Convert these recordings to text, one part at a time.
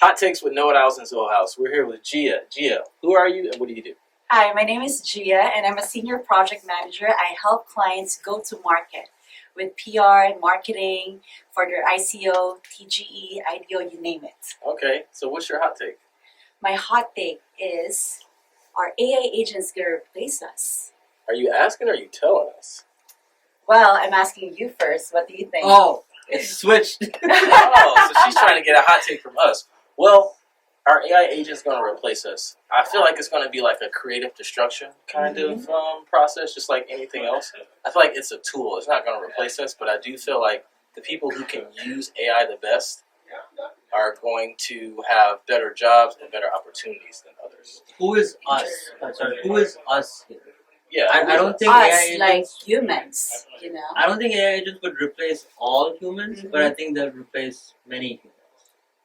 Hot takes with no owls in Soul House. We're here with Jia. Jia, who are you and what do you do? Hi, my name is Jia and I'm a senior project manager. I help clients go to market with PR and marketing for their ICO, TGE, IDO, you name it. Okay, so what's your hot take? My hot take is, are AI agents going to replace us? Are you asking or are you telling us? Well, I'm asking you first. What do you think? Oh, it's switched. Oh, so she's trying to get a hot take from us. Well, are AI agents going to replace us? I feel like it's going to be like a creative destruction kind of process, just like anything else. I feel like it's a tool. It's not going to replace us, but I do feel like the people who can use AI the best are going to have better jobs and better opportunities than others. Who is us? Sorry, who is us here? Yeah, I don't think us, AI agents, like humans, you know? I don't think AI agents would replace all humans, but I think they'll replace many humans.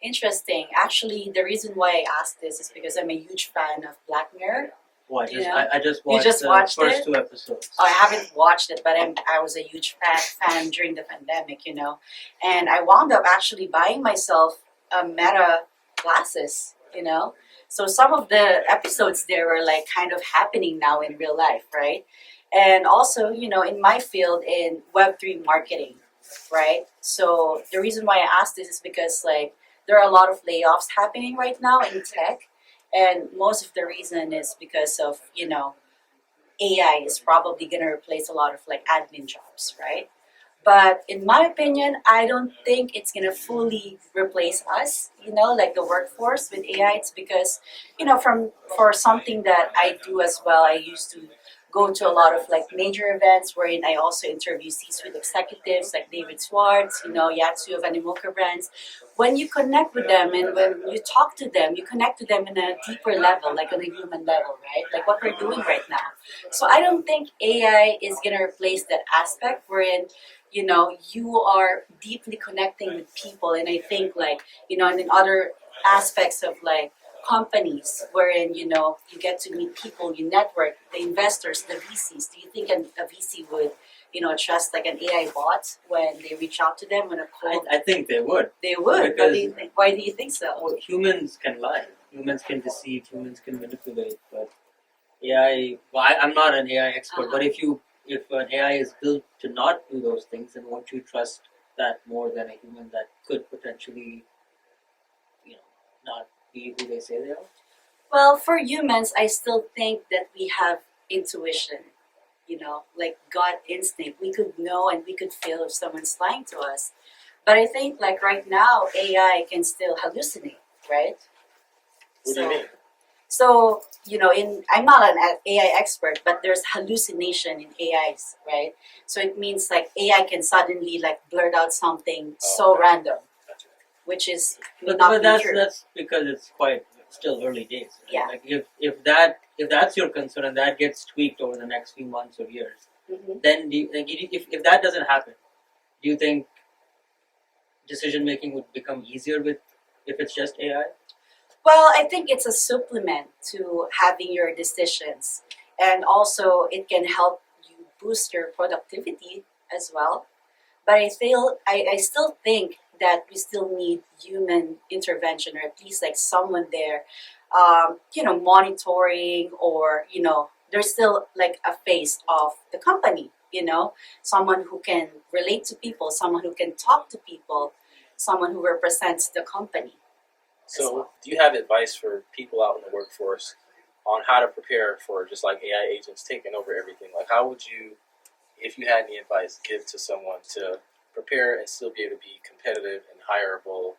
Interesting. Actually, the reason why I asked this is because I'm a huge fan of Black Mirror. Well, Yeah. I just You watched just the watched first it? 2 episodes. I haven't watched it, but I was a huge fan during the pandemic, you know. And I wound up actually buying myself Meta glasses, you know. So some of the episodes there were like kind of happening now in real life, right? And also, you know, in my field in Web3 marketing, right? So the reason why I asked this is because like there are a lot of layoffs happening right now in tech. And most of the reason is because of, you know, AI is probably going to replace a lot of like admin jobs, right? But in my opinion, I don't think it's going to fully replace us, you know, like the workforce with AI. It's because, you know, for something that I do as well, I used to go to a lot of like major events wherein I also interview C-suite executives like David Schwartz, you know, Yatsu of Animoca brands. When you connect with them and when you talk to them, you connect to them in a deeper level, like on a human level, right? Like what we're doing right now. So I don't think AI is going to replace that aspect wherein, you know, you are deeply connecting with people. And I think like, you know, and in other aspects of like companies wherein, you know, you get to meet people, you network, the investors, the VCs. Do you think a VC would, you know, trust like an AI bot when they reach out to them on a cold? I think they would. They would. But Because- do you think, why do you think so? Well, humans can lie. Humans can deceive. Humans can manipulate. But AI. Well, I'm not an AI expert. But if an AI is built to not do those things, then won't you trust that more than a human that could potentially, you know, not be who they say they are? Well, for humans, I still think that we have intuition, you know, like gut instinct. We could know and we could feel if someone's lying to us. But I think like right now, AI can still hallucinate, right? What do you mean? So, you know, I'm not an AI expert, but there's hallucination in AIs, right? So it means like AI can suddenly like blurt out something so random, Gotcha. which is But not true. that's because it's quite still early days. Right? Yeah. Like if that's your concern and that gets tweaked over the next few months or years, Mhm. then if that doesn't happen, do you think decision making would become easier if it's just AI? Well, I think it's a supplement to having your decisions. And also, it can help you boost your productivity as well. But I still think that we still need human intervention, or at least like someone there, you know, monitoring, or, you know, there's still like a face of the company, you know, someone who can relate to people, someone who can talk to people, someone who represents the company. So, do you have advice for people out in the workforce on how to prepare for just like AI agents taking over everything? Like, how would you, if you had any advice, give to someone to prepare and still be able to be competitive and hireable,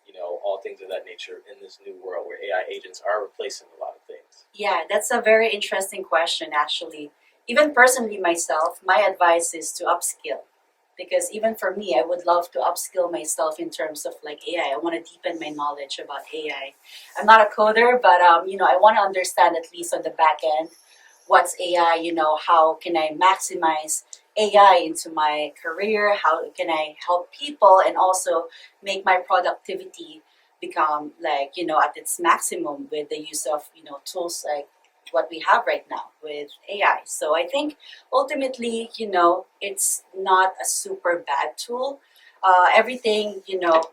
you know, all things of that nature in this new world where AI agents are replacing a lot of things? Yeah, that's a very interesting question, actually. Even personally, myself, my advice is to upskill. Because even for me, I would love to upskill myself in terms of like AI. I want to deepen my knowledge about AI. I'm not a coder, but you know, I want to understand at least on the back end what's AI. You know, how can I maximize AI into my career? How can I help people and also make my productivity become like, you know, at its maximum with the use of, you know, tools like what we have right now with AI. So I think ultimately, you know, it's not a super bad tool. Everything, you know,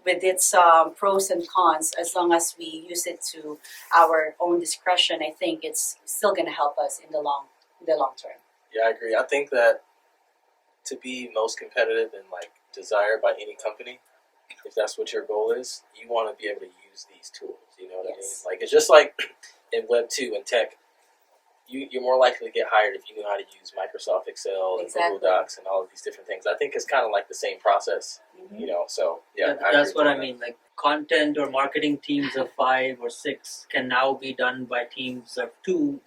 with its pros and cons, as long as we use it to our own discretion, I think it's still going to help us in the long term. Yeah, I agree. I think that to be most competitive and like desired by any company, if that's what your goal is, you want to be able to use these tools. You know what Yes. I mean? Like it's just like in Web 2 and tech, you're more likely to get hired if you know how to use Microsoft Excel and Exactly. Google Docs and all of these different things. I think it's kind of like the same process, Mhm. you know. So yeah, That's agree what with I mean. Like content or marketing teams of 5 or 6 can now be done by teams of 2,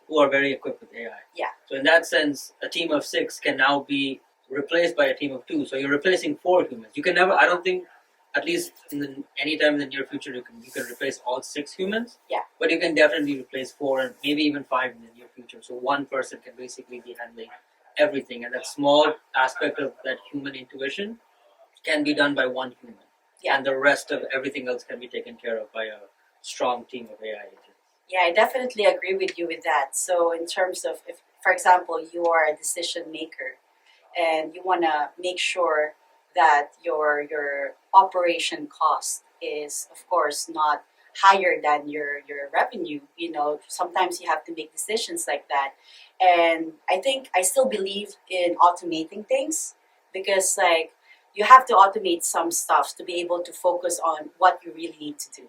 who are very equipped with AI. Yeah. So in that sense, a team of 6 can now be replaced by a team of 2. So you're replacing 4 humans. You can never. I don't think, at least any time in the near future, you can replace all 6 humans. Yeah. But you can definitely replace 4 and maybe even 5 in the near future. So one person can basically be handling everything, and that small aspect of that human intuition can be done by one human. Yeah. And the rest of everything else can be taken care of by a strong team of AI agents. Yeah, I definitely agree with you with that. So in terms of, if, for example, you are a decision maker and you want to make sure that your operation cost is, of course, not higher than your revenue, sometimes you have to make decisions like that. And I still believe in automating things, because like you have to automate some stuff to be able to focus on what you really need to do.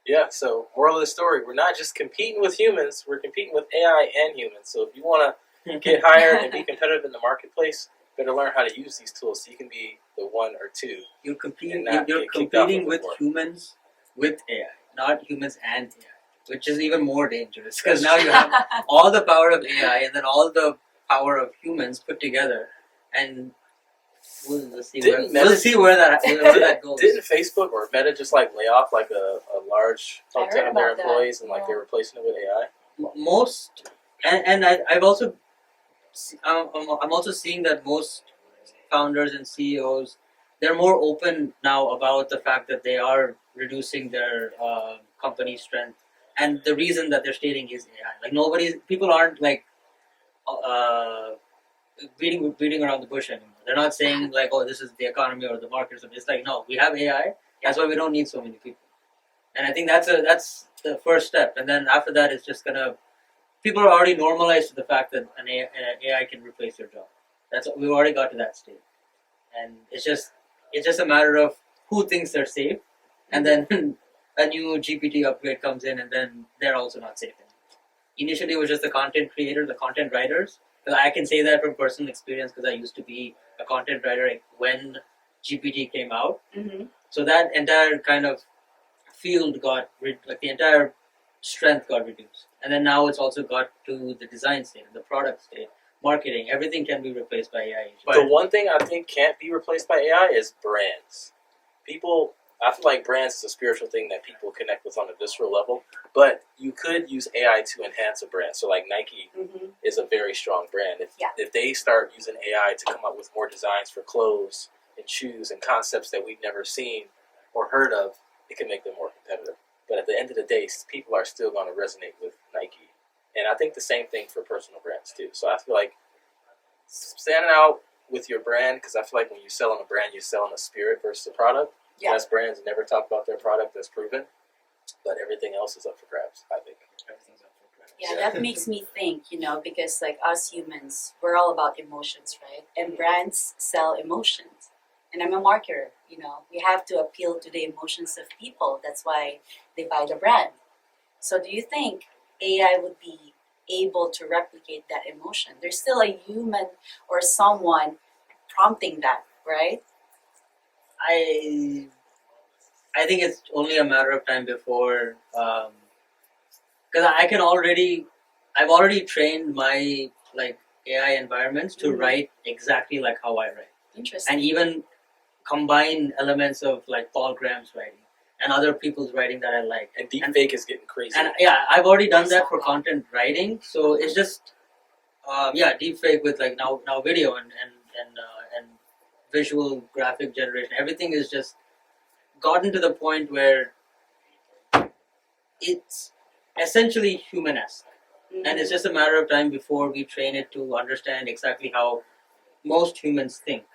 Yeah, so moral of the story, we're not just competing with humans, we're competing with AI and humans. So if you want to get hired and be competitive in the marketplace, you better learn how to use these tools so you can be the 1 or 2. You're competing. And not You're get kicked off competing of with the board. humans with AI, not humans and AI, which is even more dangerous because now you have all the power of AI and then all the power of humans put together, and we'll see where that goes. Didn't Facebook or Meta just like lay off like a large I chunk of heard their about that, employees and like yeah. they're replacing it with AI? Most, and I've also, I'm also seeing that most founders and CEOs, they're more open now about the fact that they are reducing their company strength, and the reason that they're stating is AI. Like people aren't like beating around the bush anymore. They're not saying like, oh, this is the economy or the market. So it's like, no, we have AI. That's why we don't need so many people. And I think that's the first step. And then after that, it's just gonna. People are already normalized to the fact that an AI can replace your job. We've already got to that stage, and it's just a matter of who thinks they're safe, and then a new GPT upgrade comes in, and then they're also not safe anymore. Initially, it was just the content creator, the content writers. Because I can say that from personal experience, because I used to be a content writer when GPT came out. Mm-hmm. So that entire kind of field the entire strength got reduced, and then now it's also got to the design state, the product state, marketing. Everything can be replaced by AI. But the one thing I think can't be replaced by AI is brands. I feel like brands is a spiritual thing that people connect with on a visceral level, but you could use AI to enhance a brand. So like Nike Mm-hmm. is a very strong brand. Yeah. If they start using AI to come up with more designs for clothes and shoes and concepts that we've never seen or heard of, it can make them more competitive. But at the end of the day, people are still going to resonate with Nike. And I think the same thing for personal brands too. So I feel like standing out with your brand, because I feel like when you're selling a brand, you're selling a spirit versus a product. Yeah. Best brands never talk about their product that's proven, but everything else is up for grabs, I think. Everything's up for grabs. Yeah, that makes me think, because like us humans, we're all about emotions, right? And brands sell emotions. And I'm a marketer, we have to appeal to the emotions of people. That's why they buy the brand. So do you think AI would be able to replicate that emotion? There's still a human or someone prompting that, right? I think it's only a matter of time before, because I've already trained my like AI environments to Mhm. write exactly like how I write, Interesting. and even combine elements of like Paul Graham's writing and other people's writing that I like. And deepfake is getting crazy. And yeah, I've already done that for content writing, so it's just deepfake with like now video and visual graphic generation. Everything is just gotten to the point where it's essentially human-esque, and it's just a matter of time before we train it to understand exactly how most humans think,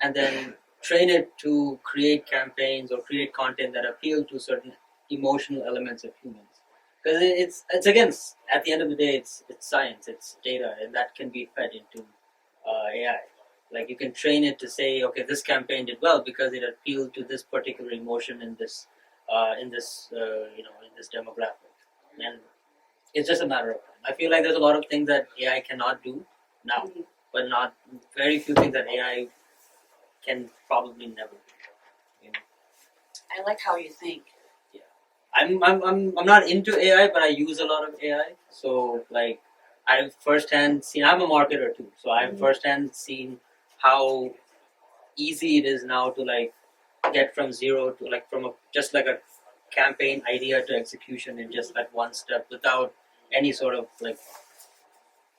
and then train it to create campaigns or create content that appeal to certain emotional elements of humans. Because it's again, at the end of the day, it's science, it's data, and that can be fed into AI. Like you can train it to say, okay, this campaign did well because it appealed to this particular emotion in this demographic, and it's just a matter of time. I feel like there's a lot of things that AI cannot do now, but not very few things that AI can probably never do. You know? I like how you think. I'm not into AI, but I use a lot of AI. So like I've firsthand seen. I'm a marketer too, so I've firsthand seen how easy it is now to like get from zero to like just like a campaign idea to execution in just like one step without any sort of like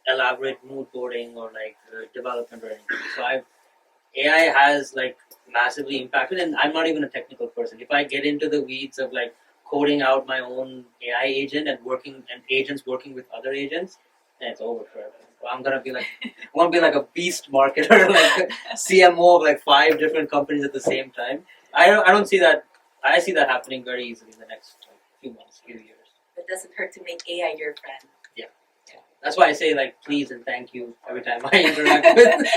elaborate mood boarding or like development or anything. So AI has like massively impacted, and I'm not even a technical person. If I get into the weeds of like coding out my own AI agent and agents working with other agents, then it's over forever. I'm gonna be like a beast marketer, like CMO of like 5 different companies at the same time. I don't see that. I see that happening very easily in the next few months, few years. It doesn't hurt to make AI your friend. Yeah. That's why I say like please and thank you every time I interact with.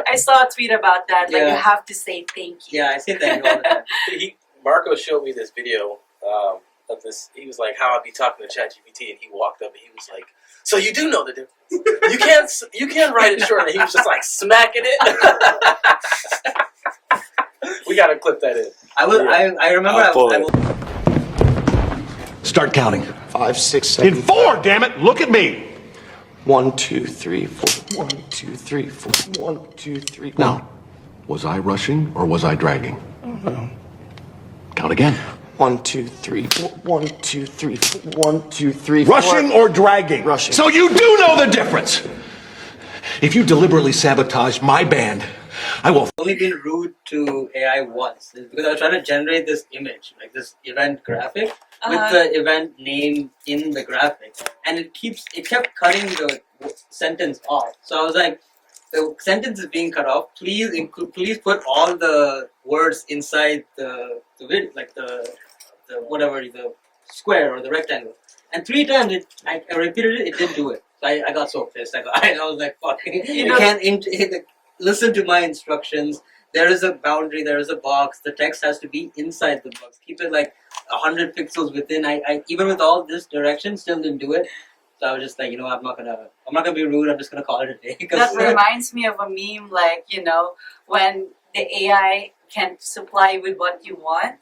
I saw a tweet about that. Like Yeah. you have to say thank you. Yeah, I say thank you all the time. Marco showed me this video of this. He was like, "How I be talking to ChatGPT," and he walked up and he was like, "So you do know the difference? You can't write it short." And he was just like smacking it. We gotta clip that in. I remember. I will. Start counting. 5, 6, 7. In 4, damn it! Look at me! 1, 2, 3, 4. 1, 2, 3, 4. 1, 2, 3. Now, was I rushing or was I dragging? Count again. 1, 2, 3, 4. 1, 2, 3, 4. 1, 2, 3, 4. Rushing or dragging? Rushing. So you do know the difference! If you deliberately sabotage my band, I will. I've only been rude to AI once because I was trying to generate this image, like this event graphic with the event name in the graphic, and it kept cutting the sentence off. So I was like, the sentence is being cut off. Please put all the words inside the video, like the square or the rectangle. And 3 times I repeated it. It didn't do it. So I got so pissed. I was like, fucking, you can't listen to my instructions. There is a boundary, there is a box, the text has to be inside the box. Keep it like 100 pixels within. I even with all this direction still didn't do it. So I was just like, I'm not gonna be rude, I'm just gonna call it a day. That reminds me of a meme, like, when the AI can't supply with what you want,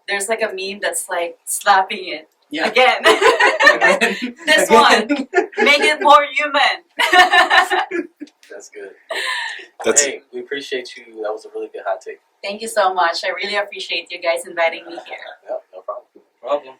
there's like a meme that's like slapping it. Yeah. Again. This one. Make it more human. That's good. That's Hey, we appreciate you. That was a really good hot take. Thank you so much. I really appreciate you guys inviting me here. Yep, no problem. Problem.